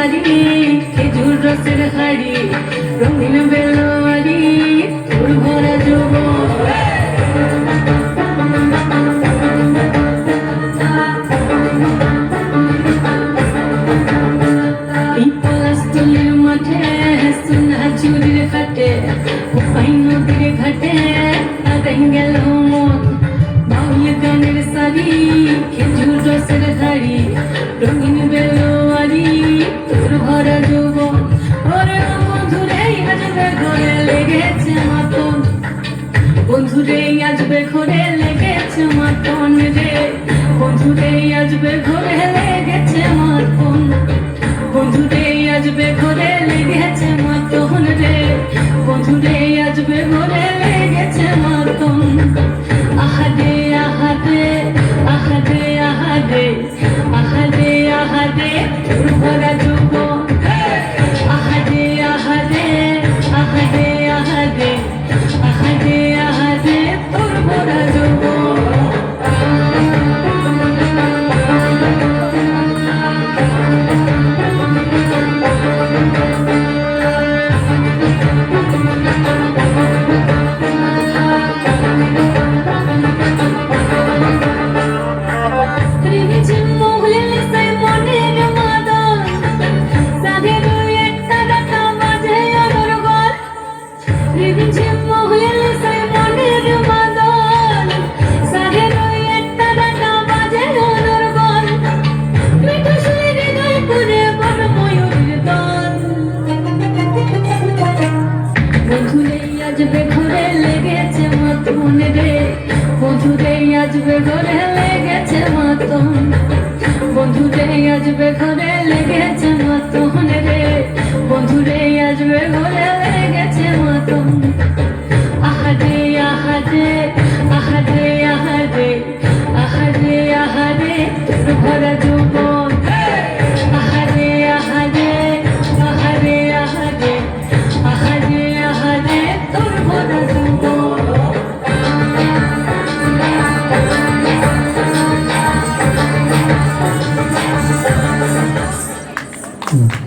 সারি খেজুর রসের হাড়ি রঙিন বেলোয়ারি তোর ভরা যৌবন পলাশতলির মাঠে সোনা চুরির খাটে পাই নদীর ঘাটে আগাই গেল মন বাউল গানের সারি খেজুর রসের হাড়ি রঙিন বেলোয়ারি তোর ভরা যৌবন ওরে বন্ধুরে আসবে ঘরে লেগেছে মাতন বন্ধুরে আসবে ঘরে লেগেছে মাতন রে বন্ধুরে আসবে ঘরে লেগেছে মাতন বন্ধুরে আসবে ঘরে লেগেছে মাতন রে বন্ধুরে আসবে ঘরে লেগেছে মাতন আহাদে আহাদে আহাদে আহাদে আহাদে আহাদে তোর ভরা যৌবন আহাদে আহাদে আহাদে আহাদে আহাদে আহাদে তোর ভরা যৌবন আসবে ঘরে লেগেছে মাতন রে বন্ধুরে আসবে ঘরে লেগেছে মাতন বন্ধুরে আসবে ঘরে লেগেছে মাতন রে বন্ধুরে আসবে ঘরে লেগেছে মাতন আহাদে আহাদে আহাদে আহাদে আহাদে আহাদে তোর ভরা যৌবন আহাদে আহাদে আহাদে আহাদে আহাদে আহাদে তোর ভরা যৌবন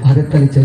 ভাগের তালি চাই।